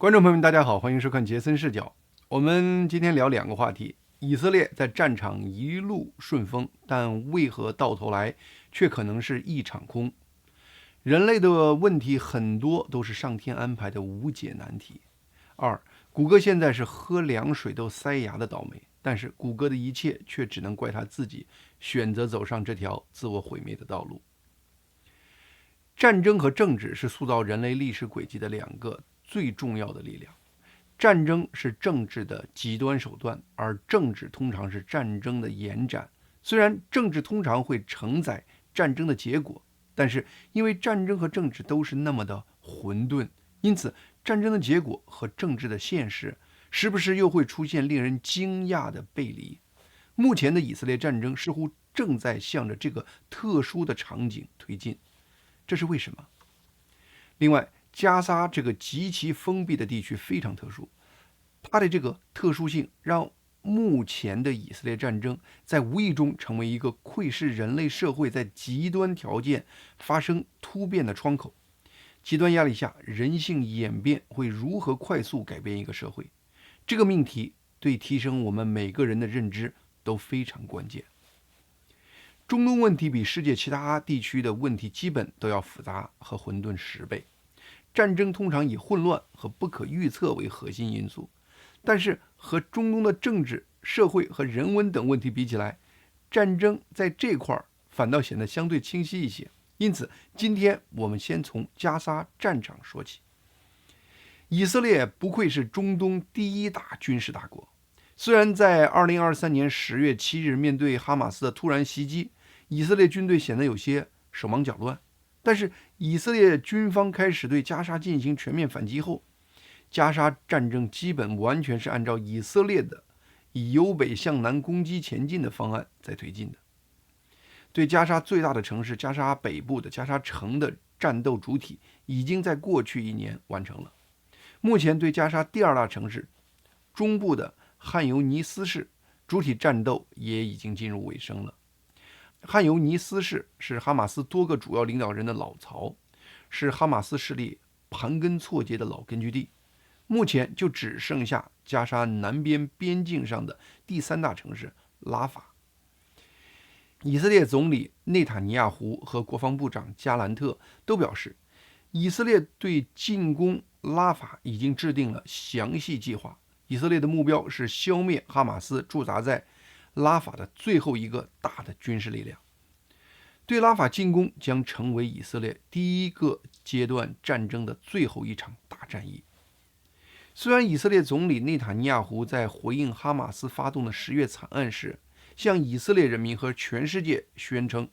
观众朋友们，大家好，欢迎收看杰森视角。我们今天聊两个话题：以色列在战场一路顺风，但为何到头来却可能是一场空？人类的问题很多都是上天安排的无解难题。二，谷歌现在是喝凉水都塞牙的倒霉，但是谷歌的一切却只能怪他自己选择走上这条自我毁灭的道路。战争和政治是塑造人类历史轨迹的两个最重要的力量。战争是政治的极端手段，而政治通常是战争的延展。虽然政治通常会承载战争的结果，但是因为战争和政治都是那么的混沌，因此战争的结果和政治的现实时不时又会出现令人惊讶的背离。目前的以色列战争似乎正在向着这个特殊的场景推进，这是为什么？另外，加沙这个极其封闭的地区非常特殊，它的这个特殊性让目前的以色列战争在无意中成为一个窥视人类社会在极端条件发生突变的窗口。极端压力下，人性演变会如何快速改变一个社会？这个命题对提升我们每个人的认知都非常关键。中东问题比世界其他地区的问题基本都要复杂和混沌10倍。战争通常以混乱和不可预测为核心因素，但是和中东的政治、社会和人文等问题比起来，战争在这块反倒显得相对清晰一些。因此，今天我们先从加沙战场说起。以色列不愧是中东第一大军事大国，虽然在2023年10月7日面对哈马斯的突然袭击，以色列军队显得有些手忙脚乱，但是以色列军方开始对加沙进行全面反击后，加沙战争基本完全是按照以色列的以由北向南攻击前进的方案在推进的。对加沙最大的城市加沙北部的加沙城的战斗主体已经在过去1年完成了。目前对加沙第2大城市中部的汉尤尼斯市主体战斗也已经进入尾声了。汉尤尼斯市是哈马斯多个主要领导人的老巢，是哈马斯势力盘根错节的老根据地。目前就只剩下加沙南边边境上的第3大城市拉法。以色列总理内塔尼亚胡和国防部长加兰特都表示，以色列对进攻拉法已经制定了详细计划。以色列的目标是消灭哈马斯驻扎在拉法的最后一个大的军事力量。对拉法进攻将成为以色列第一个阶段战争的最后一场大战役。虽然以色列总理内塔尼亚胡在回应哈马斯发动的10月惨案时，向以色列人民和全世界宣称，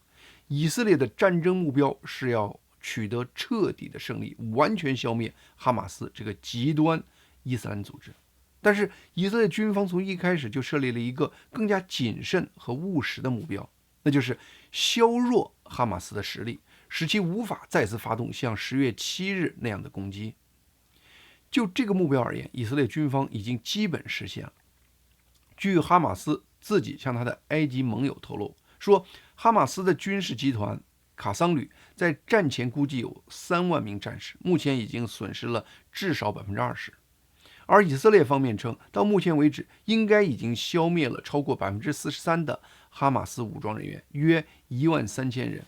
以色列的战争目标是要取得彻底的胜利，完全消灭哈马斯这个极端伊斯兰组织。但是以色列军方从一开始就设立了一个更加谨慎和务实的目标，那就是削弱哈马斯的实力，使其无法再次发动像10月7日那样的攻击。就这个目标而言，以色列军方已经基本实现了。据哈马斯自己向他的埃及盟友透露说，哈马斯的军事集团卡桑旅在战前估计有3万名战士，目前已经损失了至少20%。而以色列方面称，到目前为止应该已经消灭了超过43%的哈马斯武装人员，约13000人。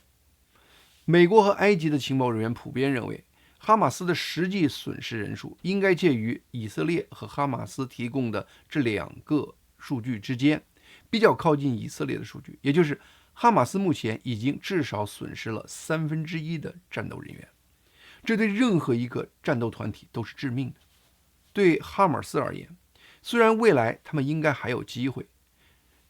美国和埃及的情报人员普遍认为，哈马斯的实际损失人数应该介于以色列和哈马斯提供的这2个数据之间，比较靠近以色列的数据，也就是哈马斯目前已经至少损失了1/3的战斗人员。这对任何一个战斗团体都是致命的。对哈马斯而言，虽然未来他们应该还有机会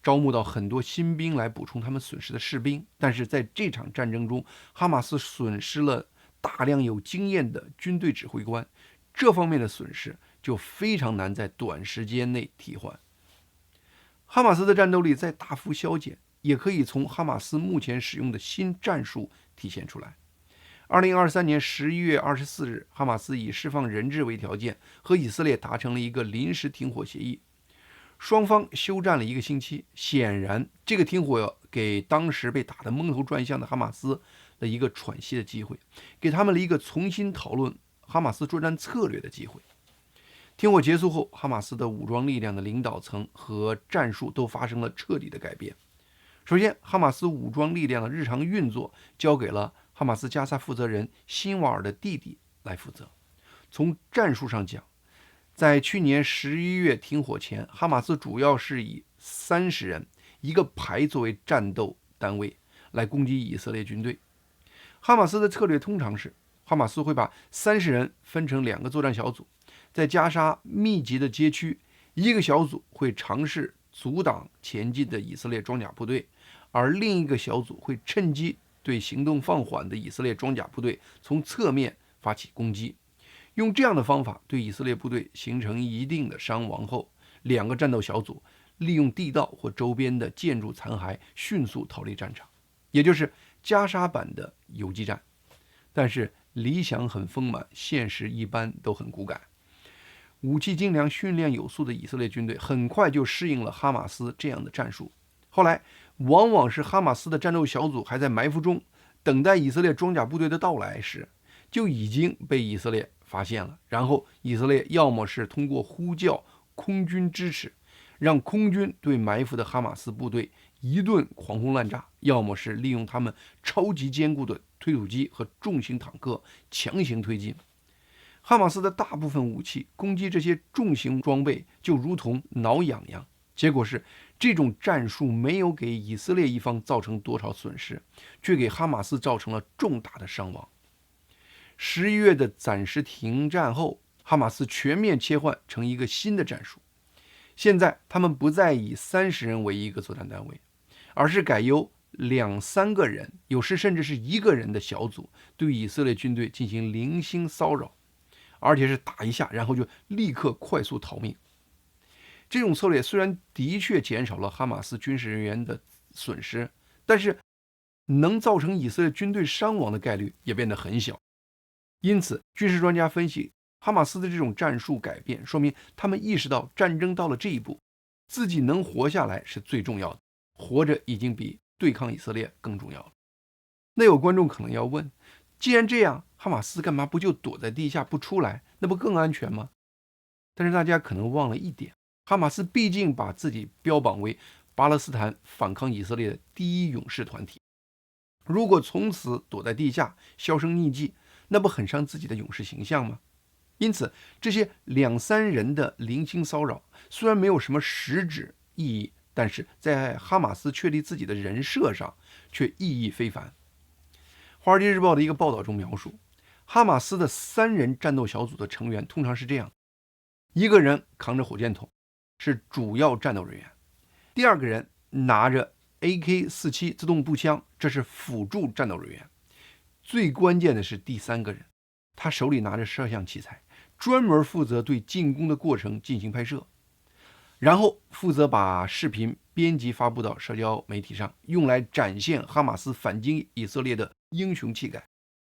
招募到很多新兵来补充他们损失的士兵，但是在这场战争中，哈马斯损失了大量有经验的军队指挥官，这方面的损失就非常难在短时间内替换。哈马斯的战斗力在大幅削减，也可以从哈马斯目前使用的新战术体现出来。2023年11月24日，哈马斯以释放人质为条件，和以色列达成了一个临时停火协议。双方休战了1个星期，显然这个停火给当时被打得蒙头转向的哈马斯了一个喘息的机会，给他们了一个重新讨论哈马斯作战策略的机会。停火结束后，哈马斯的武装力量的领导层和战术都发生了彻底的改变。首先，哈马斯武装力量的日常运作交给了哈马斯加沙负责人辛瓦尔的弟弟来负责。从战术上讲，在去年11月停火前，哈马斯主要是以30人一个排作为战斗单位来攻击以色列军队。哈马斯的策略通常是，哈马斯会把30人分成2个作战小组，在加沙密集的街区，一个小组会尝试阻挡前进的以色列装甲部队，而另一个小组会趁机对行动放缓的以色列装甲部队从侧面发起攻击。用这样的方法对以色列部队形成一定的伤亡后，2个战斗小组利用地道或周边的建筑残骸迅速逃离战场，也就是加沙版的游击战。但是理想很丰满，现实一般都很骨感。武器精良、训练有素的以色列军队很快就适应了哈马斯这样的战术。后来，往往是哈马斯的战斗小组还在埋伏中，等待以色列装甲部队的到来时，就已经被以色列发现了。然后，以色列要么是通过呼叫空军支持，让空军对埋伏的哈马斯部队一顿狂轰滥炸，要么是利用他们超级坚固的推土机和重型坦克强行推进。哈马斯的大部分武器攻击这些重型装备就如同挠痒痒，结果是这种战术没有给以色列一方造成多少损失，却给哈马斯造成了重大的伤亡。11月的暂时停战后，哈马斯全面切换成一个新的战术。现在他们不再以30人为一个作战单位，而是改由2-3个人，有时甚至是1个人的小组对以色列军队进行零星骚扰，而且是打一下然后就立刻快速逃命。这种策略虽然的确减少了哈马斯军事人员的损失，但是能造成以色列军队伤亡的概率也变得很小。因此，军事专家分析，哈马斯的这种战术改变，说明他们意识到战争到了这一步，自己能活下来是最重要的，活着已经比对抗以色列更重要了。那有观众可能要问，既然这样，哈马斯干嘛不就躲在地下不出来，那不更安全吗？但是大家可能忘了一点，哈马斯毕竟把自己标榜为巴勒斯坦反抗以色列的第一勇士团体，如果从此躲在地下销声匿迹，那不很伤自己的勇士形象吗？因此，这些2-3人的零星骚扰虽然没有什么实质意义，但是在哈马斯确立自己的人设上却意义非凡。《华尔街日报》的一个报道中描述，哈马斯的3人战斗小组的成员通常是这样：1个人扛着火箭筒，是主要战斗人员；第2个人拿着 AK-47 自动步枪，这是辅助战斗人员；最关键的是第3个人，他手里拿着摄像器材，专门负责对进攻的过程进行拍摄，然后负责把视频编辑发布到社交媒体上，用来展现哈马斯反击以色列的英雄气概。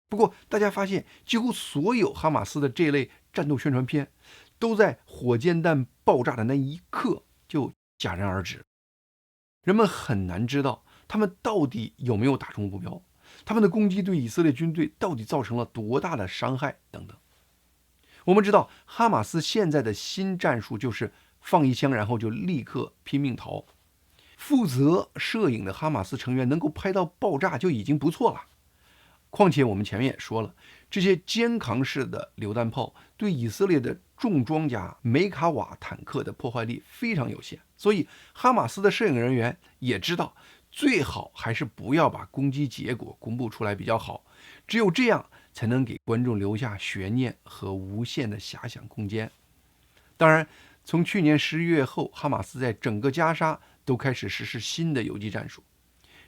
不过大家发现，几乎所有哈马斯的这类战斗宣传片都在火箭弹爆炸的那一刻就戛然而止，人们很难知道他们到底有没有打中目标，他们的攻击对以色列军队到底造成了多大的伤害等等。我们知道哈马斯现在的新战术就是放一枪然后就立刻拼命逃，负责摄影的哈马斯成员能够拍到爆炸就已经不错了。况且我们前面也说了，这些肩扛式的榴弹炮对以色列的重装甲梅卡瓦坦克的破坏力非常有限，所以哈马斯的摄影人员也知道，最好还是不要把攻击结果公布出来比较好，只有这样才能给观众留下悬念和无限的遐想空间。当然，从去年11月后，哈马斯在整个加沙都开始实施新的游击战术，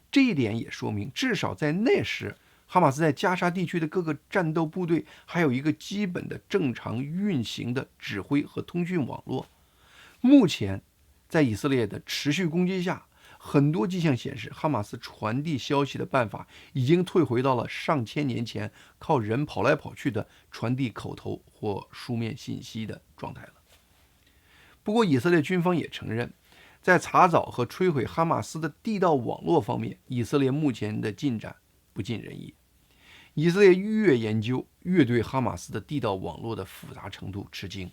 这一点也说明，至少在那时，哈马斯在加沙地区的各个战斗部队还有一个基本的正常运行的指挥和通讯网络。目前，在以色列的持续攻击下，很多迹象显示，哈马斯传递消息的办法已经退回到了上千年前靠人跑来跑去的传递口头或书面信息的状态了。不过，以色列军方也承认，在查找和摧毁哈马斯的地道网络方面，以色列目前的进展不尽人意。以色列越研究，越对哈马斯的地道网络的复杂程度吃惊。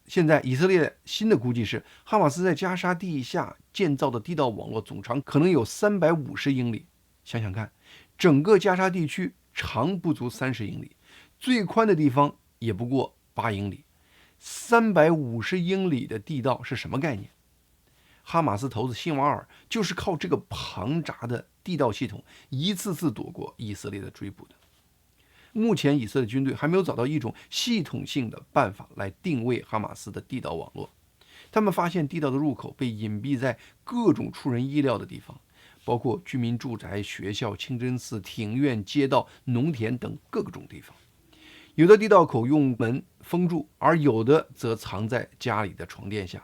现在以色列新的估计是，哈马斯在加沙地下建造的地道网络总长可能有350英里。想想看，整个加沙地区长不足30英里，最宽的地方也不过8英里。350英里的地道是什么概念？哈马斯头子辛瓦尔就是靠这个庞杂的地道系统一次次躲过以色列的追捕的。目前以色列军队还没有找到一种系统性的办法来定位哈马斯的地道网络。他们发现地道的入口被隐蔽在各种出人意料的地方，包括居民住宅、学校、清真寺、庭院、街道、农田等各种地方。有的地道口用门封住，而有的则藏在家里的床垫下。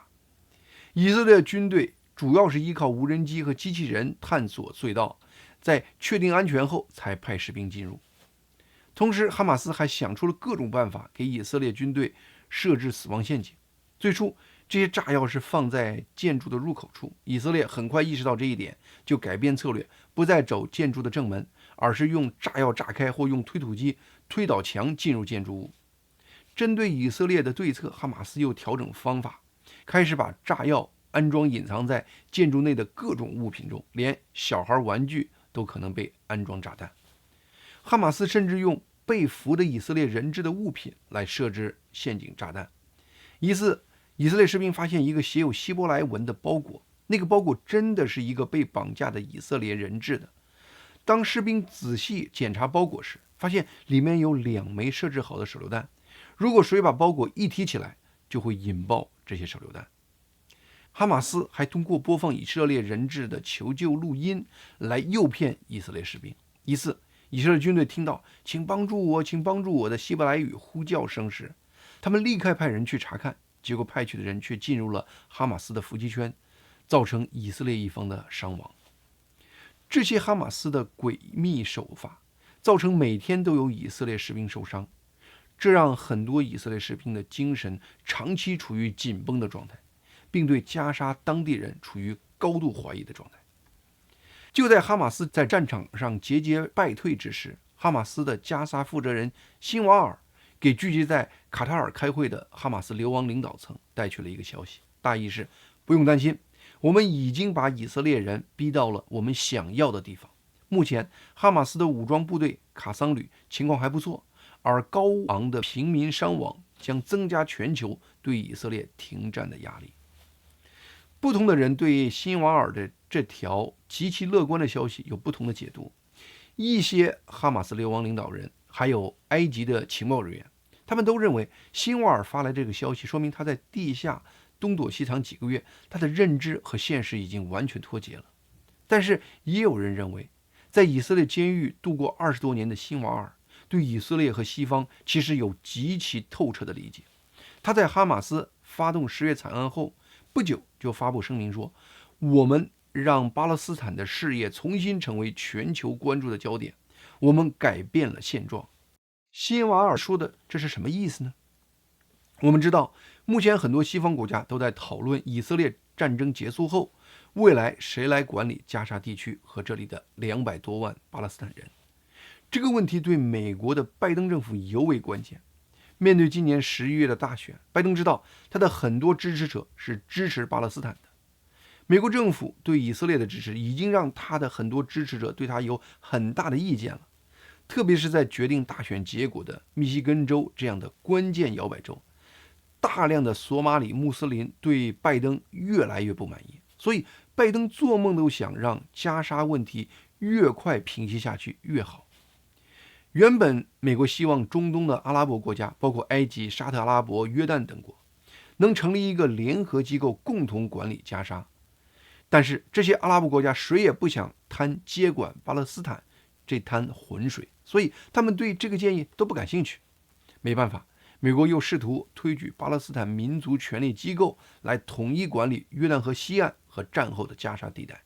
以色列军队主要是依靠无人机和机器人探索隧道，在确定安全后才派士兵进入。同时，哈马斯还想出了各种办法给以色列军队设置死亡陷阱。最初，这些炸药是放在建筑的入口处，以色列很快意识到这一点，就改变策略，不再走建筑的正门，而是用炸药炸开或用推土机推倒墙进入建筑物。针对以色列的对策，哈马斯又调整方法，开始把炸药安装隐藏在建筑内的各种物品中，连小孩玩具都可能被安装炸弹。哈马斯甚至用被俘的以色列人质的物品来设置陷阱炸弹。一次，以色列士兵发现一个写有希伯来文的包裹，那个包裹真的是一个被绑架的以色列人质的。当士兵仔细检查包裹时，发现里面有2枚设置好的手榴弹，如果谁把包裹一提起来，就会引爆这些手榴弹。哈马斯还通过播放以色列人质的求救录音来诱骗以色列士兵。一次，以色列军队听到"请帮助我，请帮助我"的希伯来语呼叫声时，他们立刻派人去查看，结果派去的人却进入了哈马斯的伏击圈，造成以色列一方的伤亡。这些哈马斯的诡秘手法造成每天都有以色列士兵受伤，这让很多以色列士兵的精神长期处于紧绷的状态，并对加沙当地人处于高度怀疑的状态。就在哈马斯在战场上节节败退之时，哈马斯的加沙负责人辛瓦尔给聚集在卡塔尔开会的哈马斯流亡领导层带去了一个消息，大意是：不用担心，我们已经把以色列人逼到了我们想要的地方。目前，哈马斯的武装部队卡桑旅情况还不错，而高昂的平民伤亡将增加全球对以色列停战的压力。不同的人对辛瓦尔的这条极其乐观的消息有不同的解读。一些哈马斯流亡领导人还有埃及的情报人员，他们都认为辛瓦尔发来这个消息，说明他在地下东躲西藏几个月，他的认知和现实已经完全脱节了。但是也有人认为，在以色列监狱度过20多年的辛瓦尔对以色列和西方其实有极其透彻的理解。他在哈马斯发动10月惨案后不久就发布声明说，我们让巴勒斯坦的事业重新成为全球关注的焦点，我们改变了现状。辛瓦尔说的这是什么意思呢？我们知道，目前很多西方国家都在讨论以色列战争结束后，未来谁来管理加沙地区和这里的200多万巴勒斯坦人。这个问题对美国的拜登政府尤为关键。面对今年11月的大选，拜登知道他的很多支持者是支持巴勒斯坦的。美国政府对以色列的支持已经让他的很多支持者对他有很大的意见了，特别是在决定大选结果的密西根州这样的关键摇摆州，大量的索马里穆斯林对拜登越来越不满意，所以拜登做梦都想让加沙问题越快平息下去越好。原本美国希望中东的阿拉伯国家，包括埃及、沙特阿拉伯、约旦等国，能成立一个联合机构共同管理加沙。但是这些阿拉伯国家谁也不想摊接管巴勒斯坦这滩浑水，所以他们对这个建议都不感兴趣。没办法，美国又试图推举巴勒斯坦民族权力机构来统一管理约旦河西岸和战后的加沙地带，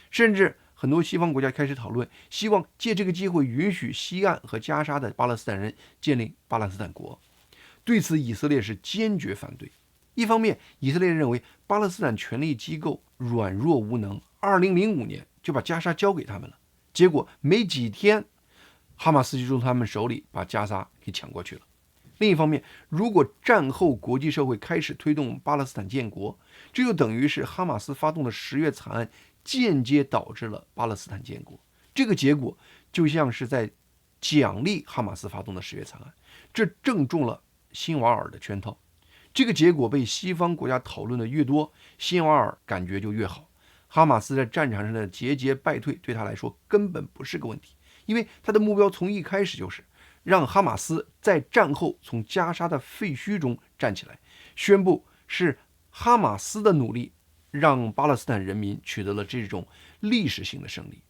甚至很多西方国家开始讨论，希望借这个机会允许西岸和加沙的巴勒斯坦人建立巴勒斯坦国。对此，以色列是坚决反对。一方面，以色列认为巴勒斯坦权力机构软弱无能，2005年就把加沙交给他们了，结果没几天，哈马斯就从他们手里把加沙给抢过去了。另一方面，如果战后国际社会开始推动巴勒斯坦建国，这就等于是哈马斯发动的10月惨案间接导致了巴勒斯坦建国。这个结果就像是在奖励哈马斯发动的10月惨案，这正中了辛瓦尔的圈套。这个结果被西方国家讨论的越多，辛瓦尔感觉就越好。哈马斯在战场上的节节败退对他来说根本不是个问题，因为他的目标从一开始就是让哈马斯在战后从加沙的废墟中站起来，宣布是哈马斯的努力让巴勒斯坦人民取得了这种历史性的胜利。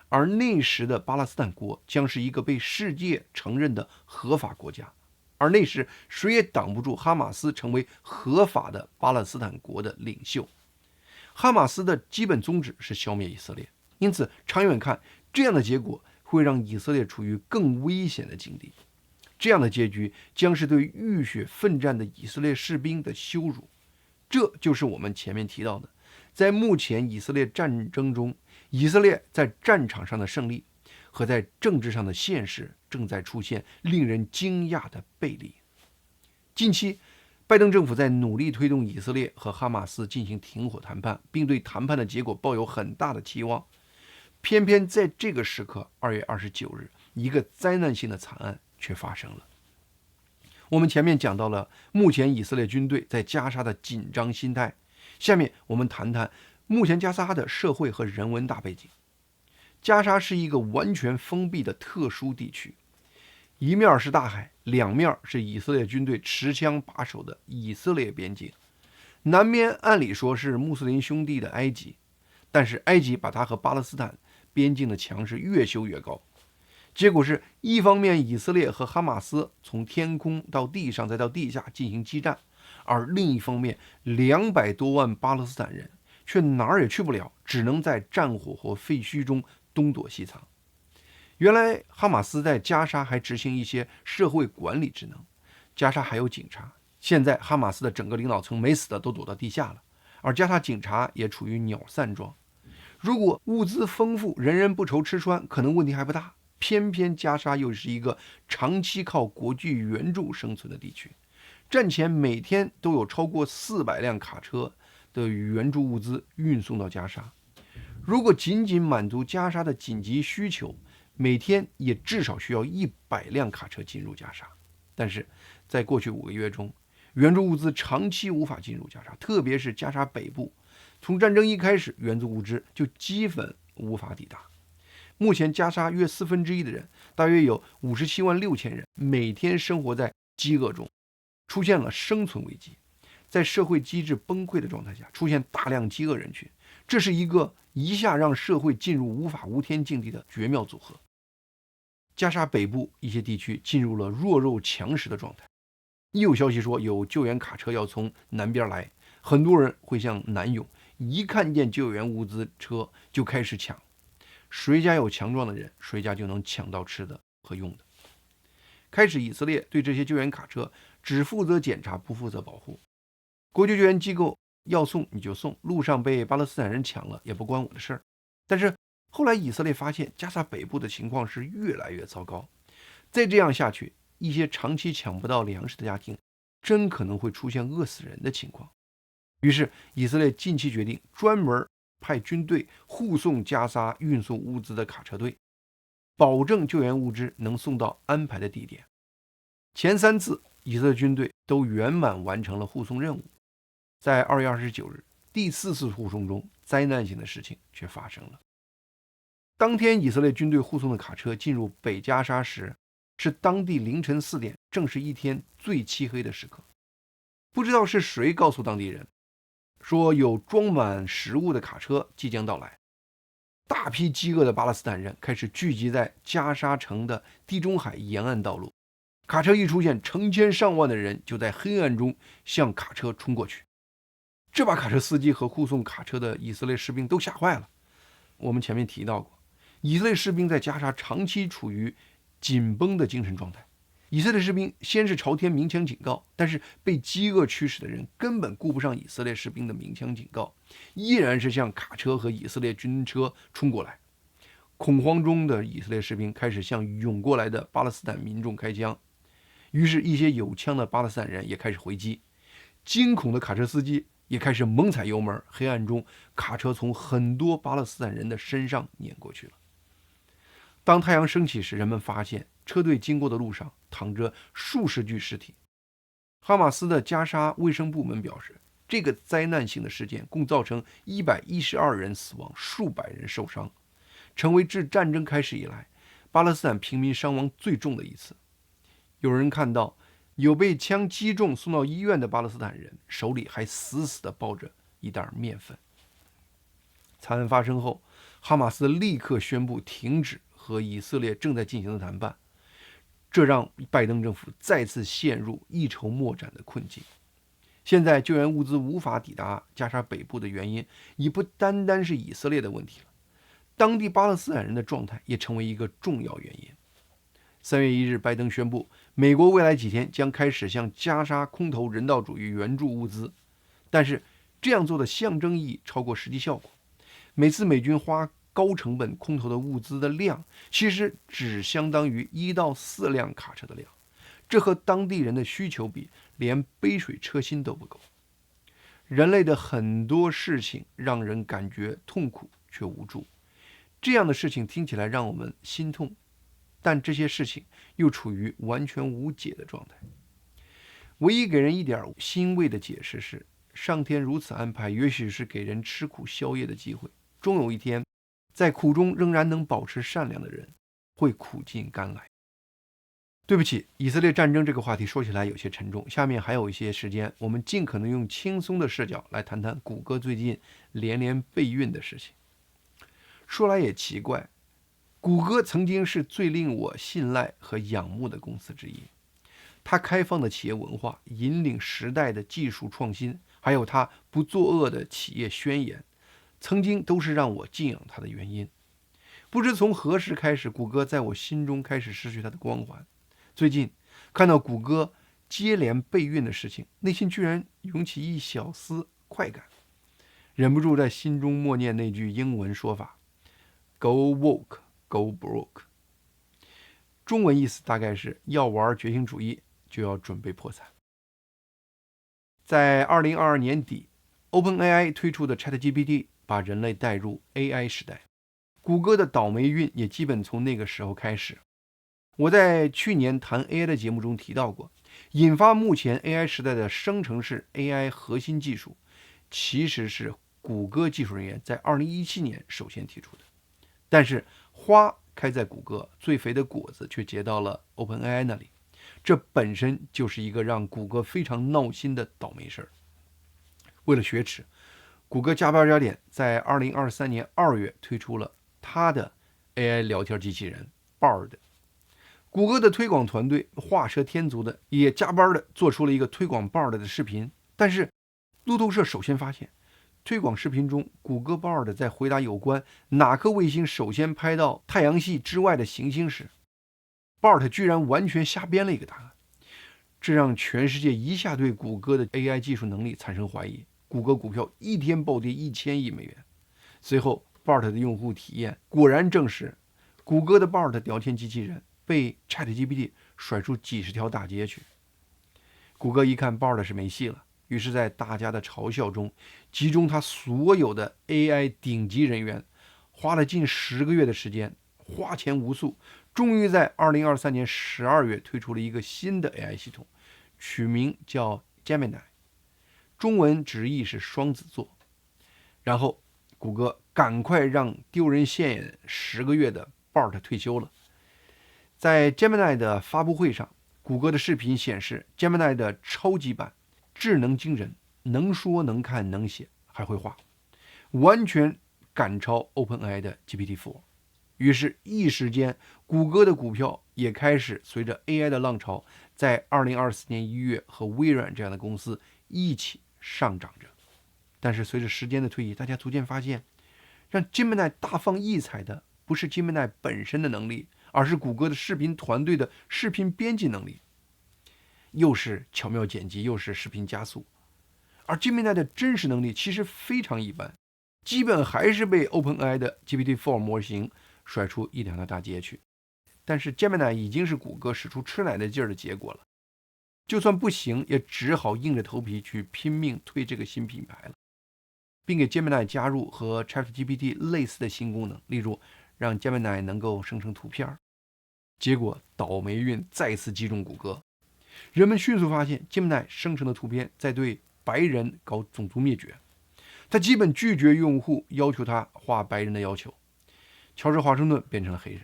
而那时的巴勒斯坦国将是一个被世界承认的合法国家，而那时谁也挡不住哈马斯成为合法的巴勒斯坦国的领袖。哈马斯的基本宗旨是消灭以色列，因此长远看，这样的结果会让以色列处于更危险的境地。这样的结局将是对浴血奋战的以色列士兵的羞辱。这就是我们前面提到的，在目前以色列战争中，以色列在战场上的胜利和在政治上的现实正在出现令人惊讶的背离。近期拜登政府在努力推动以色列和哈马斯进行停火谈判，并对谈判的结果抱有很大的期望。偏偏在这个时刻，2月29日，一个灾难性的惨案却发生了。我们前面讲到了目前以色列军队在加沙的紧张心态，下面我们谈谈目前加沙的社会和人文大背景。加沙是一个完全封闭的特殊地区，一面是大海，两面是以色列军队持枪把守的以色列边境。南边按理说是穆斯林兄弟的埃及，但是埃及把它和巴勒斯坦边境的墙是越修越高。结果是一方面以色列和哈马斯从天空到地上再到地下进行激战，而另一方面200多万巴勒斯坦人却哪儿也去不了，只能在战火和废墟中东躲西藏。原来哈马斯在加沙还执行一些社会管理职能，加沙还有警察，现在哈马斯的整个领导层没死的都躲到地下了，而加沙警察也处于鸟散状。如果物资丰富，人人不愁吃穿，可能问题还不大。偏偏加沙又是一个长期靠国际援助生存的地区，战前每天都有超过400辆卡车的援助物资运送到加沙。如果仅仅满足加沙的紧急需求，每天也至少需要100辆卡车进入加沙。但是在过去5个月中，援助物资长期无法进入加沙，特别是加沙北部，从战争一开始，援助物资就基本无法抵达。目前加沙约1/4的人，大约有57万6千人，每天生活在饥饿中，出现了生存危机。在社会机制崩溃的状态下，出现大量饥饿人群，这是一个一下让社会进入无法无天境地的绝妙组合。加沙北部一些地区进入了弱肉强食的状态，一有消息说有救援卡车要从南边来，很多人会向南涌，一看见救援物资车就开始抢。谁家有强壮的人，谁家就能抢到吃的和用的。开始，以色列对这些救援卡车只负责检查，不负责保护。国际救援机构要送你就送，路上被巴勒斯坦人抢了也不关我的事儿。但是后来以色列发现加沙北部的情况是越来越糟糕，再这样下去，一些长期抢不到粮食的家庭真可能会出现饿死人的情况。于是以色列近期决定专门派军队护送加沙运送物资的卡车队，保证救援物资能送到安排的地点。前3次以色列军队都圆满完成了护送任务。在2月29日第4次护送中，灾难性的事情却发生了。当天以色列军队护送的卡车进入北加沙时，是当地凌晨4点，正是一天最漆黑的时刻。不知道是谁告诉当地人说有装满食物的卡车即将到来，大批饥饿的巴勒斯坦人开始聚集在加沙城的地中海沿岸道路。卡车一出现，成千上万的人就在黑暗中向卡车冲过去，这把卡车司机和护送卡车的以色列士兵都吓坏了。我们前面提到过，以色列士兵在加沙长期处于紧绷的精神状态。以色列士兵先是朝天鸣枪警告，但是被饥饿驱使的人根本顾不上以色列士兵的鸣枪警告，依然是向卡车和以色列军车冲过来。恐慌中的以色列士兵开始向涌过来的巴勒斯坦民众开枪，于是，一些有枪的巴勒斯坦人也开始回击，惊恐的卡车司机也开始猛踩油门。黑暗中，卡车从很多巴勒斯坦人的身上碾过去了。当太阳升起时，人们发现车队经过的路上躺着数十具尸体。哈马斯的加沙卫生部门表示，这个灾难性的事件共造成112人死亡，数百人受伤，成为自战争开始以来巴勒斯坦平民伤亡最重的一次。有人看到有被枪击中送到医院的巴勒斯坦人手里还死死地抱着一袋面粉。惨案发生后，哈马斯立刻宣布停止和以色列正在进行的谈判，这让拜登政府再次陷入一筹莫展的困境。现在救援物资无法抵达加沙北部的原因已不单单是以色列的问题了，当地巴勒斯坦人的状态也成为一个重要原因。3月1日，拜登宣布，美国未来几天将开始向加沙空投人道主义援助物资，但是这样做的象征意义超过实际效果。每次美军花高成本空投的物资的量，其实只相当于1到4辆卡车的量，这和当地人的需求比，连杯水车薪都不够。人类的很多事情让人感觉痛苦却无助，这样的事情听起来让我们心痛，但这些事情又处于完全无解的状态。唯一给人一点欣慰的解释是，上天如此安排，也许是给人吃苦消业的机会。终有一天，在苦中仍然能保持善良的人，会苦尽甘来。对不起，以色列战争这个话题说起来有些沉重，下面还有一些时间，我们尽可能用轻松的视角来谈谈谷歌最近连连备孕的事情。说来也奇怪，谷歌曾经是最令我信赖和仰慕的公司之一，它开放的企业文化、引领时代的技术创新，还有它不作恶的企业宣言，曾经都是让我敬仰它的原因。不知从何时开始，谷歌在我心中开始失去它的光环。最近看到谷歌接连备孕的事情，内心居然涌起一小丝快感，忍不住在心中默念那句英文说法 Go woke, go broke， 中文意思大概是要玩觉醒主义就要准备破产。在2022年底， OpenAI 推出的 ChatGPT 把人类带入 AI 时代，谷歌的倒霉运也基本从那个时候开始。我在去年谈 AI 的节目中提到过，引发目前 AI 时代的生成式 AI 核心技术，其实是谷歌技术人员在2017年首先提出的。但是花开在谷歌，最肥的果子却结到了 OpenAI 那里，这本身就是一个让谷歌非常闹心的倒霉事儿。为了雪耻，谷歌加班加点，在2023年2月推出了它的 AI 聊天机器人 Bard。谷歌的推广团队画蛇添足的也加班的做出了一个推广 Bard 的视频，但是路透社首先发现，推广视频中谷歌 Bard 在回答有关哪颗卫星首先拍到太阳系之外的行星时， Bard 居然完全瞎编了一个答案，这让全世界一下对谷歌的 AI 技术能力产生怀疑。谷歌股票一天暴跌1000亿美元。随后 Bard 的用户体验果然证实，谷歌的 Bard 聊天机器人被 ChatGPT 甩出几十条大街去。谷歌一看 Bard 是没戏了，于是在大家的嘲笑中集中他所有的 AI 顶级人员，花了近10个月的时间，花钱无数，终于在2023年12月推出了一个新的 AI 系统，取名叫 Gemini， 中文直译是双子座。然后谷歌赶快让丢人现眼10个月的 Bard 退休了。在 Gemini 的发布会上，谷歌的视频显示 Gemini 的超级版智能惊人，能说能看能写还会画，完全赶超 OpenAI 的 GPT-4。 于是一时间谷歌的股票也开始随着 AI 的浪潮，在2024年1月和微软这样的公司一起上涨着。但是随着时间的推移，大家逐渐发现，让 Gemini 大放异彩的不是 Gemini 本身的能力，而是谷歌的视频团队的视频编辑能力，又是巧妙剪辑，又是视频加速。而 Gemini 的真实能力其实非常一般，基本还是被 OpenAI 的 GPT-4 模型甩出1-2条大街去。但是 Gemini 已经是谷歌使出吃奶的劲儿的结果了，就算不行，也只好硬着头皮去拼命推这个新品牌了，并给 Gemini 加入和 ChatGPT 类似的新功能，例如让 Gemini 能够生成图片。结果倒霉运再次击中谷歌，人们迅速发现 Gemini 生成的图片在对白人搞种族灭绝，他基本拒绝用户要求他画白人的要求。乔治·华盛顿变成了黑人，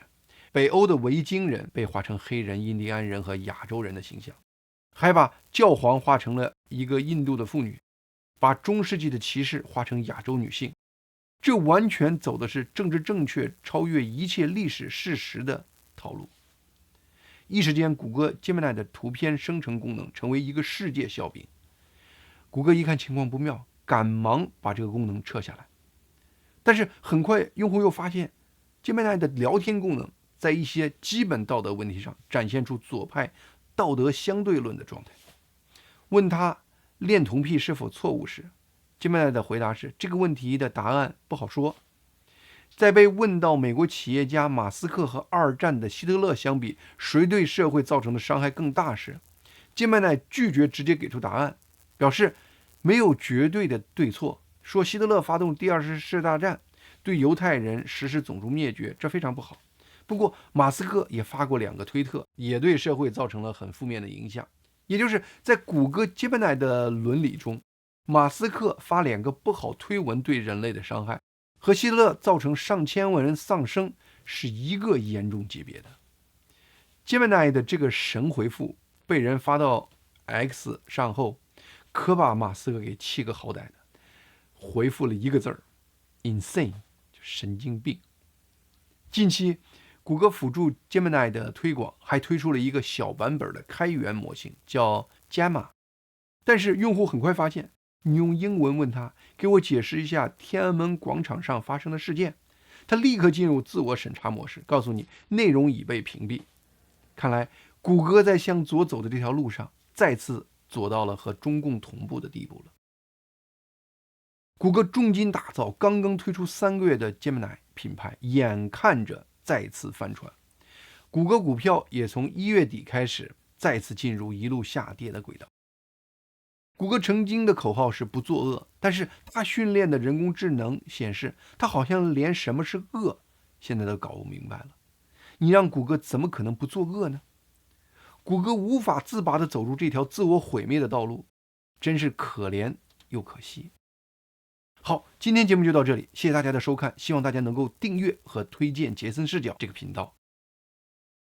北欧的维京人被画成黑人、印第安人和亚洲人的形象，还把教皇画成了一个印度的妇女，把中世纪的骑士画成亚洲女性。这完全走的是政治正确超越一切历史事实的套路。一时间，谷歌 Gemini 的图片生成功能成为一个世界笑柄。谷歌一看情况不妙，赶忙把这个功能撤下来。但是很快，用户又发现 Gemini 的聊天功能在一些基本道德问题上展现出左派道德相对论的状态。问他恋童癖是否错误时， Gemini 的回答是这个问题的答案不好说。在被问到美国企业家马斯克和二战的希特勒相比，谁对社会造成的伤害更大时， Gemini 拒绝直接给出答案，表示没有绝对的对错，说希特勒发动第二次世界大战，对犹太人实施种族灭绝，这非常不好。不过马斯克也发过2个推特，也对社会造成了很负面的影响。也就是在谷歌 Gemini 的伦理中，马斯克发2个不好推文对人类的伤害，和希特勒造成上千万人丧生是一个严重级别的。Gemini 的这个神回复被人发到 X 上后，可把马斯克给气个好歹的，回复了1个字儿 ：insane， 神经病。近期，谷歌辅助 Gemini 的推广还推出了一个小版本的开源模型，叫 Gamma。但是用户很快发现，你用英文问他给我解释一下天安门广场上发生的事件，他立刻进入自我审查模式，告诉你内容已被屏蔽。看来谷歌在向左走的这条路上再次走到了和中共同步的地步了。谷歌重金打造刚刚推出3个月的 Gemini 品牌，眼看着再次翻船，谷歌股票也从1月底开始再次进入一路下跌的轨道。谷歌曾经的口号是不作恶，但是他训练的人工智能显示，他好像连什么是恶现在都搞不明白了。你让谷歌怎么可能不作恶呢？谷歌无法自拔地走入这条自我毁灭的道路，真是可怜又可惜。好，今天节目就到这里，谢谢大家的收看，希望大家能够订阅和推荐杰森视角这个频道。